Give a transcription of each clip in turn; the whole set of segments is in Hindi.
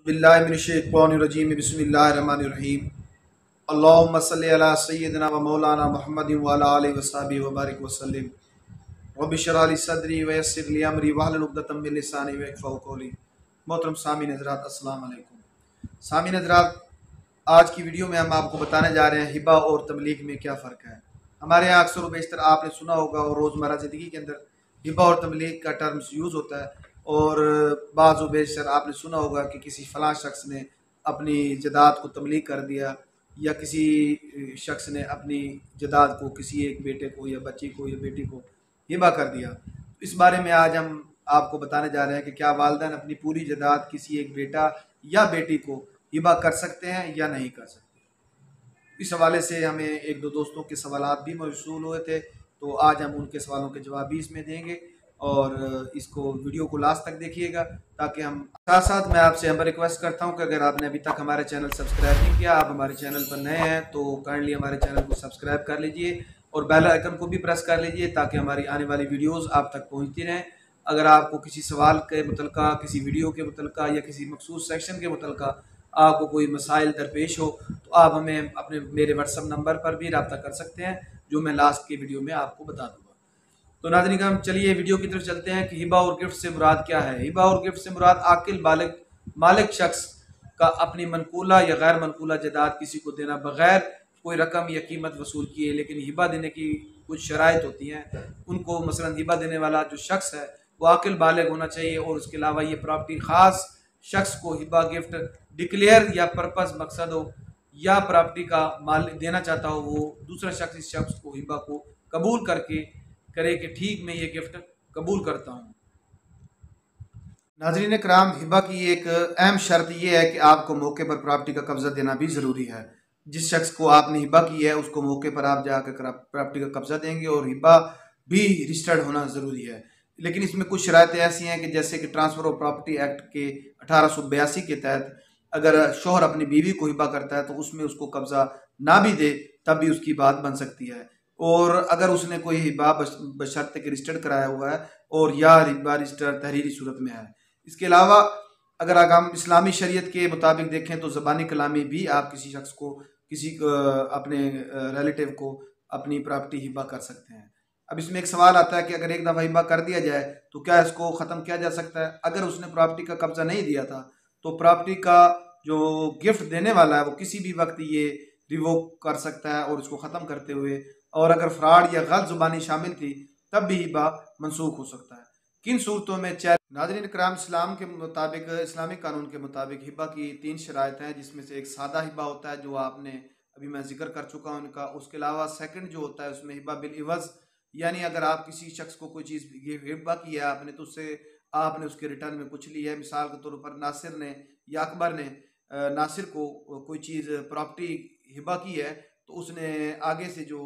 बिल्लाहिमिनश्शैतानिर्रजीम बिस्मिल्लाहिर्रहमानिर्रहीम अल्लाहुम्मा सल्लि अला सय्यिदिना व मौलाना मुहम्मदिन व अला आलिहि व सहबिहि व बारिक व सल्लिम रब्बि इश्रह ली सदरी व यस्सिर ली अमरी वहलुल उक़दतम मिन लिसानी यफ़क़हू क़ौली। मोहतरम सामीन हज़रात, अस्सलाम वालेकुम। सामीन हज़रात, आज की वीडियो में हम आपको बताने जा रहे हैं हिबा और तबलीग में क्या फ़र्क है। हमारे यहाँ अक्सर व बेशतर आपने सुना होगा और रोज़मर्रा ज़िंदगी के अंदर हिबा और तबलीग का टर्म्स यूज़ होता है, और बाज़ व बेशतर आपने सुना होगा कि किसी फ़लाँ शख्स ने अपनी जदाद को तबलीग कर दिया, या किसी शख्स ने अपनी जदाद को किसी एक बेटे को या बच्ची को या बेटी को हिबा कर दिया। तो इस बारे में आज हम आपको बताने जा रहे हैं कि क्या वालिदैन अपनी पूरी जदाद किसी एक बेटा या बेटी को हिबा कर सकते हैं या नहीं कर सकते। इस हवाले से हमें एक दो दोस्तों के सवालात भी मौसूल हुए थे, तो आज हम उनके सवालों के जवाब भी इसमें देंगे, और इसको वीडियो को लास्ट तक देखिएगा ताकि हम साथ साथ मैं आपसे हम रिक्वेस्ट करता हूं कि अगर आपने अभी तक हमारे चैनल सब्सक्राइब नहीं किया, आप हमारे चैनल पर नए हैं तो काइंडली हमारे चैनल को सब्सक्राइब कर लीजिए और बेल आइकन को भी प्रेस कर लीजिए ताकि हमारी आने वाली वीडियोज़ आप तक पहुँचती रहें। अगर आपको किसी सवाल के मुतल्लिक़ा, किसी वीडियो के मुतल्लिक़ा या किसी मखसूस सेक्शन के मुतल्लिक़ा आपको कोई मसाइल दरपेश हो तो आप हमें अपने मेरे व्हाट्सअप नंबर पर भी रब्ता कर सकते हैं, जो मैं लास्ट के वीडियो में आपको बता दूँगा। तो नाज़रीन, हम चलिए वीडियो की तरफ चलते हैं कि हिबा और गिफ्ट से मुराद क्या है। हिबा और गिफ्ट से मुराद आकिल बालिग मालिक शख्स का अपनी मनकूला या गैर मनकूला जदाद किसी को देना बगैर कोई रकम या कीमत वसूल किए। लेकिन हिबा देने की कुछ शराइत होती हैं उनको, मसलन हिबा देने वाला जो शख्स है वो आकिल बालिग होना चाहिए, और उसके अलावा ये प्रॉपर्टी ख़ास शख्स को हिबा गिफ्ट डिक्लेयर या पर्पस मकसद हो, या प्रॉपर्टी का माल देना चाहता हो वो दूसरा शख्स इस शख्स को हिबा को कबूल करके करे कि ठीक मैं ये गिफ्ट कबूल करता हूँ। नाज़रीन कराम, हिबा की एक अहम शर्त यह है कि आपको मौके पर प्रॉपर्टी का कब्जा देना भी ज़रूरी है। जिस शख्स को आपने हिबा की है उसको मौके पर आप जाकर प्रॉपर्टी का कब्जा देंगे, और हिबा भी रजिस्टर्ड होना ज़रूरी है। लेकिन इसमें कुछ शराइतें ऐसी हैं कि जैसे कि ट्रांसफ़र ऑफ प्रॉपर्टी एक्ट के 1882 के तहत अगर शोहर अपनी बीवी को हिबा करता है तो उसमें उसको कब्जा ना भी दे तब भी उसकी बात बन सकती है। और अगर उसने कोई हिबा बशर्ते के रजिस्टर्ड कराया हुआ है और या हिबा रजिस्टर तहरीरी सूरत में है। इसके अलावा अगर हम इस्लामी शरीयत के मुताबिक देखें तो ज़बानी कलामी भी आप किसी शख्स को, किसी अपने रिलेटिव को अपनी प्रॉपर्टी हिबा कर सकते हैं। अब इसमें एक सवाल आता है कि अगर एक दफ़ा हिबा कर दिया जाए तो क्या इसको ख़त्म किया जा सकता है। अगर उसने प्रॉपर्टी का कब्जा नहीं दिया था तो प्रॉपर्टी का जो गिफ्ट देने वाला है वो किसी भी वक्त ये रिवोक कर सकता है और उसको ख़त्म करते हुए, और अगर फ्रॉड या गलत जुबानी शामिल थी तब भी हिबा मनसूख हो सकता है। किन सूरतों में नाज़रीन कराम, इस्लाम के मुताबिक, इस्लामिक कानून के मुताबिक हिबा की 3 शराइत हैं, जिसमें से एक सादा हिबा होता है जो आपने अभी मैं जिक्र कर चुका हूँ उनका। उसके अलावा सेकंड जो होता है उसमें हिबा बिल इवज़, यानी अगर आप किसी शख्स को कोई चीज़ हिबा की है आपने तो उससे आपने उसके रिटर्न में कुछ लिया है। मिसाल के तौर पर नासिर ने या अकबर ने नासिर को कोई चीज़ प्रॉपर्टी हिबा की है तो उसने आगे से जो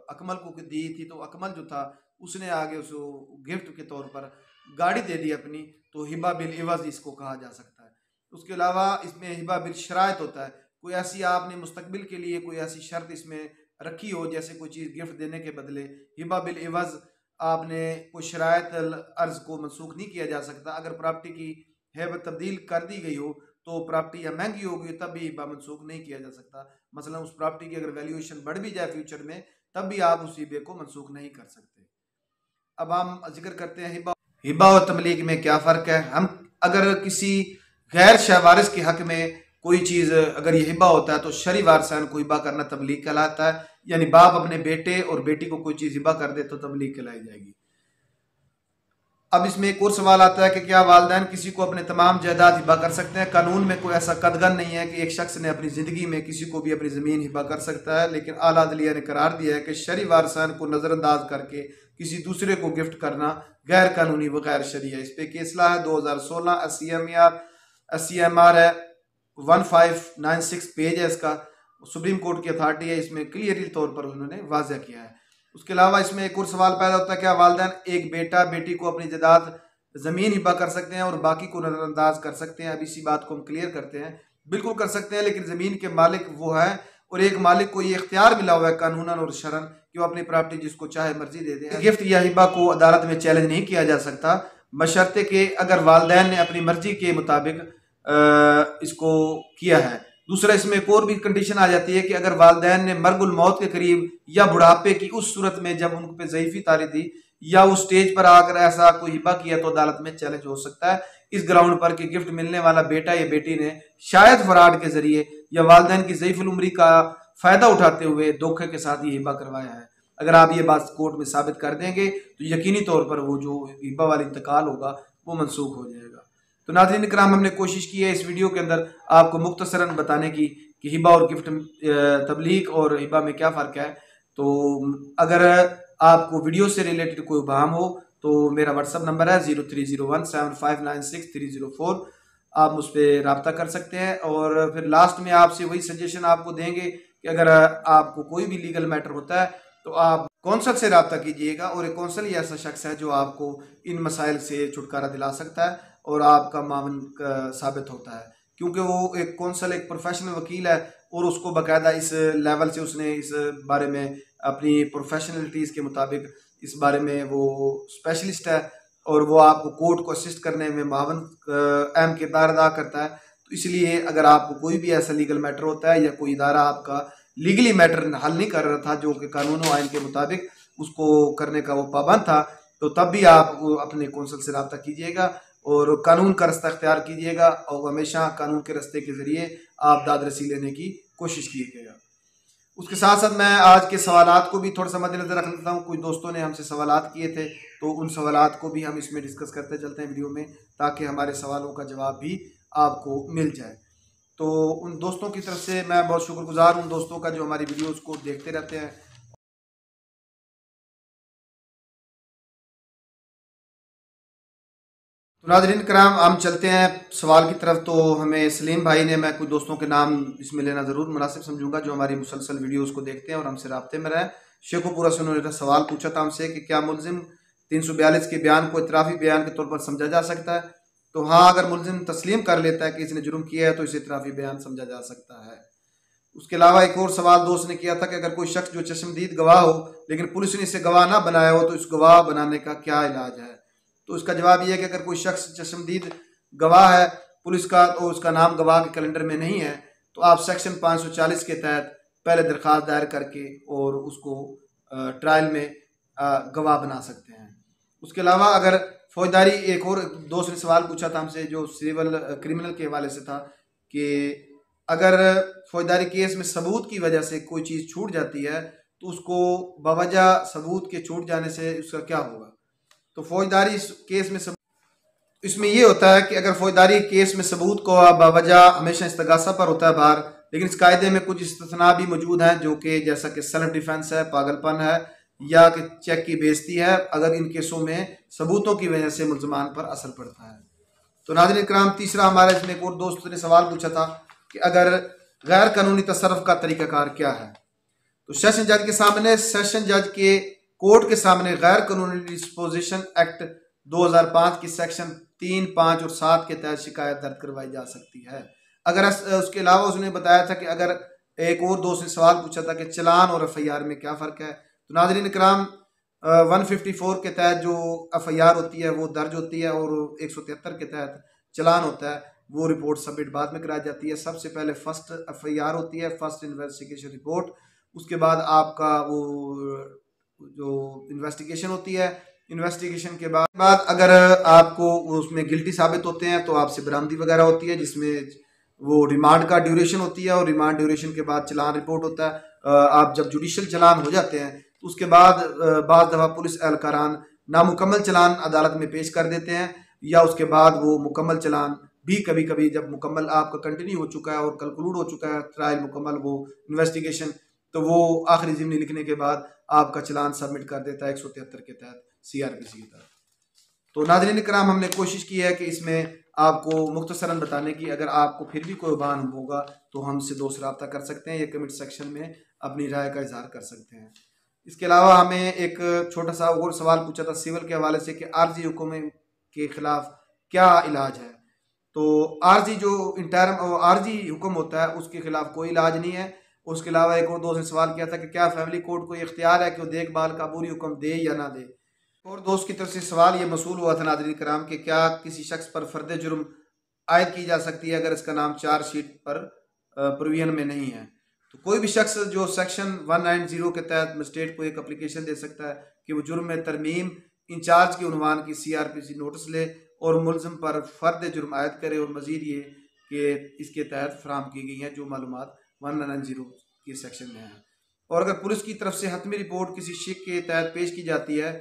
अकमल को दी थी, तो अकमल जो था उसने आगे उसको गिफ्ट के तौर पर गाड़ी दे दी अपनी, तो हिबा बिल इवज़ इसको कहा जा सकता है। उसके अलावा इसमें हिबा बिल शराइत होता है, कोई ऐसी आपने मुस्तकबिल के लिए कोई ऐसी शर्त इसमें रखी हो, जैसे कोई चीज़ गिफ्ट देने के बदले हिबा बिल इवज़ आपने कोई शराइत अर्ज़ को मनसूख नहीं किया जा सकता। अगर प्रॉपर्टी की हैबत तब्दील कर दी गई हो तो प्रॉपर्टी या महंगी होगी तब भी हिबा मनसूख नहीं किया जा सकता। मसलन उस प्रॉपर्टी की अगर वैल्यूएशन बढ़ भी जाए फ्यूचर में तब भी आप उस हिबे को मनसूख नहीं कर सकते। अब हम जिक्र करते हैं हिबा और तबलीग में क्या फ़र्क है। हम अगर किसी गैर शहवारिस के हक़ में कोई चीज़ अगर ये हिबा होता है तो शरई वारसान को हिबा करना तबलीग कहलाता है, यानी बाप अपने बेटे और बेटी को कोई चीज़ हिबा कर दे तो तबलीग कहलाई जाएगी। अब इसमें एक और सवाल आता है कि क्या वालिदैन किसी को अपने तमाम जायदाद हिबा कर सकते हैं। कानून में कोई ऐसा कदगन नहीं है कि एक शख्स ने अपनी ज़िंदगी में किसी को भी अपनी ज़मीन हिबा कर सकता है, लेकिन आला अदलिया ने करार दिया है कि शरई वारसान को नज़रअंदाज करके किसी दूसरे को गिफ्ट करना गैर कानूनी व गैर शरई है। इस पर केसला है 2016 SCMR है 1596 पेज है इसका, सुप्रीम कोर्ट की अथॉरिटी है, इसमें क्लियरली तौर पर उन्होंने वाज़ह किया है। उसके अलावा इसमें एक और सवाल पैदा होता है, क्या वालिदैन एक बेटा बेटी को अपनी जायदाद ज़मीन हिबा कर सकते हैं और बाकी को नज़रअंदाज कर सकते हैं। अब इसी बात को हम क्लियर करते हैं, बिल्कुल कर सकते हैं, लेकिन ज़मीन के मालिक वो है और एक मालिक को ये इख्तियार मिला हुआ है कानूनन और शरन कि वो अपनी प्रॉपर्टी जिसको चाहे मर्जी दे दे। गिफ्ट या हिबा को अदालत में चैलेंज नहीं किया जा सकता, बशर्ते कि अगर वालिदैन ने अपनी मर्जी के मुताबिक इसको किया है। दूसरा, इसमें एक और भी कंडीशन आ जाती है कि अगर वालिदैन ने मरगुल मौत के करीब या बुढ़ापे की उस सूरत में जब उन पे ज़ईफ़ी तारी दी या उस स्टेज पर आकर ऐसा कोई हिबा किया तो अदालत में चैलेंज हो सकता है इस ग्राउंड पर कि गिफ्ट मिलने वाला बेटा या बेटी ने शायद फराड के जरिए या वालिदैन की ज़ईफ़ुल उम्री का फ़ायदा उठाते हुए धोखे के साथ ये हिबा करवाया है। अगर आप ये बात कोर्ट में साबित कर देंगे तो यकीनी तौर पर वो जो हिबा वाला इंतकाल होगा वो मनसूख हो जाएगा। तो नाज़रीन इकराम, हमने कोशिश की है इस वीडियो के अंदर आपको मुख्तसरन बताने की कि हिबा और गिफ्ट, तबलीग और हिबा में क्या फ़र्क है। तो अगर आपको वीडियो से रिलेटेड कोई बहम हो तो मेरा व्हाट्सअप नंबर है 03017596 304। आप मुझ पर रब्ता कर सकते हैं। और फिर लास्ट में आपसे वही सजेशन आपको देंगे कि अगर आपको कोई भी लीगल मैटर होता है तो आप कौंसल से रब्ता कीजिएगा। और एक कौंसल ही ऐसा शख्स है जो आपको इन मसाइल से छुटकारा दिला सकता है और आपका मामन साबित होता है, क्योंकि वो एक कौंसल एक प्रोफेशनल वकील है और उसको बाकायदा इस लेवल से उसने इस बारे में अपनी प्रोफेशनलिटीज़ के मुताबिक इस बारे में वो स्पेशलिस्ट है और वो आपको कोर्ट को असिस्ट करने में मावन अहम किरदार अदा करता है। तो इसलिए अगर आपको कोई भी ऐसा लीगल मैटर होता है या कोई इदारा आपका लीगली मैटर हल नहीं कर रहा था जो कि कानून व आइन के मुताबिक उसको करने का वो पाबंद था, तो तब भी आप अपने कौंसल से रब्ता कीजिएगा और कानून का रास्ता अख्तियार कीजिएगा और हमेशा कानून के रास्ते के ज़रिए आप दाद रसी लेने की कोशिश कीजिएगा। उसके साथ साथ मैं आज के सवालात को भी थोड़ा सा मद्देनज़र रख लेता हूँ। कुछ दोस्तों ने हमसे सवालात किए थे तो उन सवालात को भी हम इसमें डिस्कस करते चलते हैं वीडियो में, ताकि हमारे सवालों का जवाब भी आपको मिल जाए। तो उन दोस्तों की तरफ से मैं बहुत शुक्रगुजार हूँ, उन दोस्तों का जो हमारी वीडियोज़ को देखते रहते हैं। तो नाज़रीन कराम, हम चलते हैं सवाल की तरफ। तो हमें सलीम भाई ने, मैं कुछ दोस्तों के नाम इसमें लेना ज़रूर मुनासिब समझूंगा जो हमारी मुसलसल वीडियोज़ को देखते हैं और हमसे राब्ते में रहें। शेखोपुरा से उन्होंने सवाल पूछा था हमसे कि क्या मुलजिम 342 के बयान को इतराफ़ी बयान के तौर पर समझा जा सकता है। तो हाँ, अगर मुलजिम तस्लीम कर लेता है कि इसने जुर्म किया है तो इसे इतराफ़ी बयान समझा जा सकता है। उसके अलावा एक और सवाल दोस्त ने किया था कि अगर कोई शख्स जो चश्मदीद गवाह हो लेकिन पुलिस ने इसे गवाह ना बनाया हो तो इस गवाह बनाने का क्या इलाज है। तो इसका जवाब यह है कि अगर कोई शख्स चश्मदीद गवाह है पुलिस का तो उसका नाम गवाह के कैलेंडर में नहीं है तो आप सेक्शन 540 के तहत पहले दरख्वास्त दायर करके और उसको ट्रायल में गवाह बना सकते हैं। उसके अलावा अगर फौजदारी, एक और दोस्त ने सवाल पूछा था हमसे जो सिविल क्रिमिनल के हवाले से था कि अगर फौजदारी केस में सबूत की वजह से कोई चीज़ छूट जाती है तो उसको बावजह सबूत के छूट जाने से उसका क्या होगा। तो फौजदारी केस में इसमें ये होता है कि अगर फौजदारी केस में सबूत को बावजह हमेशा इस्तगासा पर होता है बाहर, लेकिन इस कायदे में कुछ इस्तिस्ना भी मौजूद हैं जो कि जैसा कि सेल्फ डिफेंस है, पागलपन है या कि चेक की बेइज्जती है, अगर इन केसों में सबूतों की वजह से मुल्ज़मान पर असर पड़ता है। तो नाज़रीन इकराम, तीसरा हमारा इसमें एक और दोस्त ने सवाल पूछा था कि अगर गैर कानूनी तसर्रुफ का तरीक़ाकार क्या है। तो सेशन जज के सामने, सेशन जज के कोर्ट के सामने गैर कानूनी डिस्पोजिशन एक्ट 2005 की सेक्शन 3, 5 और 7 के तहत शिकायत दर्ज करवाई जा सकती है। अगर उसके अलावा उसने बताया था कि अगर एक और दोस्त ने सवाल पूछा था कि चलान और FIR में क्या फ़र्क है। तो नाज़रीन इकराम, 154 के तहत जो FIR होती है वो दर्ज होती है और 173 के तहत चलान होता है वो रिपोर्ट सबमिट बाद में कराई जाती है। सबसे पहले फर्स्ट FIR होती है, फर्स्ट इन्वेस्टिगेशन रिपोर्ट, उसके बाद आपका वो जो इन्वेस्टिगेशन होती है, इन्वेस्टिगेशन के बाद अगर आपको उसमें गिल्टी साबित होते हैं तो आपसे बरामदी वगैरह होती है जिसमें वो रिमांड का ड्यूरेशन होती है और रिमांड ड्यूरेशन के बाद चलान रिपोर्ट होता है। आप जब जुडिशल चलान हो जाते हैं तो उसके बाद बाद दफ़ा पुलिस एहलकारान नामुकम्मल चलान अदालत में पेश कर देते हैं या उसके बाद वो मुकम्मल चलान भी कभी कभी जब मुकम्मल आपका कंटिन्यू हो चुका है और कंक्लूड हो चुका है ट्रायल मुकम्मल वो इन्वेस्टिगेशन, तो वो आखिरी ज़िमनी लिखने के बाद आपका चलान सबमिट कर देता है 173 के तहत CRPC की तरफ। तो नाज़रीन इकराम, हमने कोशिश की है कि इसमें आपको मुख्तसरन बताने की। अगर आपको फिर भी कोई बयान होगा तो हमसे दोस्त रब्ता कर सकते हैं या कमेंट सेक्शन में अपनी राय का इजहार कर सकते हैं। इसके अलावा हमें एक छोटा सा और सवाल पूछा था सिविल के हवाले से कि आर्जी हुक्म के ख़िलाफ़ क्या इलाज है। तो आर्जी जो इंटरम आर्जी हुक्म होता है उसके ख़िलाफ़ कोई इलाज नहीं है। उसके अलावा एक और दोस्त ने सवाल किया था कि क्या फैमिली कोर्ट को ये इख्तियार है कि वो देखभाल का अबूरी हुक्म दे या ना दे। और दोस्त की तरफ से सवाल ये मसूल हुआ था नाज़रीन कराम कि क्या किसी शख्स पर फ़र्द जुर्म आयद की जा सकती है अगर इसका नाम चार्जशीट पर प्रोविजन में नहीं है। तो कोई भी शख्स जो सेक्शन 190 के तहत मजिस्ट्रेट को एक एप्लीकेशन दे सकता है कि वो जुर्म में तरमीम इंचार्ज के उन्वान की CRPC नोटिस ले और मुलज़िम पर फ़र्द जुर्म आयद करे, और मज़ीद ये कि इसके तहत फराम की गई हैं जो मालूमात 190 के सेक्शन में है। और अगर पुलिस की तरफ से हतमी रिपोर्ट किसी शिक के तहत पेश की जाती है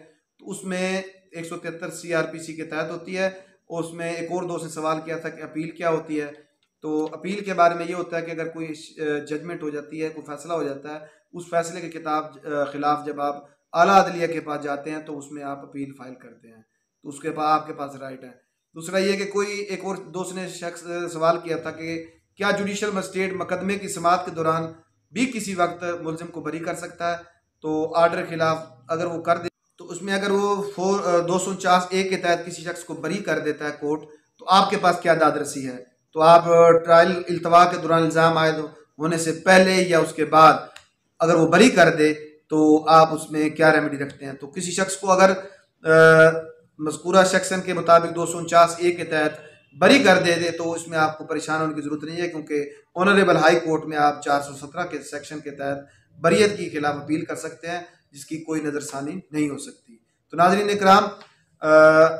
तो उसमें 173 CRPC के तहत होती है। और उसमें एक और दोस्त ने सवाल किया था कि अपील क्या होती है। तो अपील के बारे में ये होता है कि अगर कोई जजमेंट हो जाती है, कोई फैसला हो जाता है, उस फैसले के खिलाफ जब आप आला अदलिया के पास जाते हैं तो उसमें आप अपील फाइल करते हैं, तो उसके पास आपके पास राइट है। दूसरा ये कि कोई एक और दोस्त ने शख्स सवाल किया था कि क्या जुडिशल मजिस्ट्रेट मुकदमे की समाअत के दौरान भी किसी वक्त मुलजिम को बरी कर सकता है। तो आर्डर के खिलाफ अगर वो कर दे तो उसमें अगर वो 249A के तहत किसी शख्स को बरी कर देता है कोर्ट, तो आपके पास क्या दादरसी है। तो आप ट्रायल इल्तवा के दौरान इल्ज़ाम आयद होने से पहले या उसके बाद अगर वो बरी कर दे तो आप उसमें क्या रेमेडी रखते हैं। तो किसी शख्स को अगर मज़कूरा सेक्शन के मुताबिक 249A के तहत बरी कर दे तो इसमें आपको परेशान होने की ज़रूरत नहीं है, क्योंकि ऑनरेबल हाई कोर्ट में आप 417 के सेक्शन के तहत बरीयत के खिलाफ अपील कर सकते हैं, जिसकी कोई नज़रसानी नहीं हो सकती। तो नाज़रीन इकराम,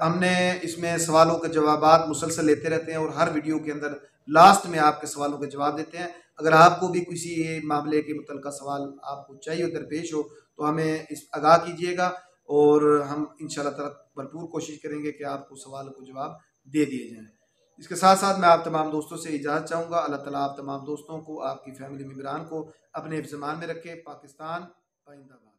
हमने इसमें सवालों के जवाबात मुसलसल लेते रहते हैं और हर वीडियो के अंदर लास्ट में आपके सवालों के जवाब देते हैं। अगर आपको भी किसी मामले के मुतल्लिक़ सवाल आपको चाहिए, दरपेश हो, तो हमें इस आगाह कीजिएगा और हम इंशाअल्लाह ताला भरपूर कोशिश करेंगे कि आपको सवाल को जवाब दे दिए जाएँ। इसके साथ साथ मैं आप तमाम दोस्तों से इजाज़त चाहूँगा। अल्लाह ताला आप तमाम दोस्तों को, आपकी फैमिली मेम्बरान को अपने हिफ्ज़-ए-मान में रखे। पाकिस्तान जिंदाबाद।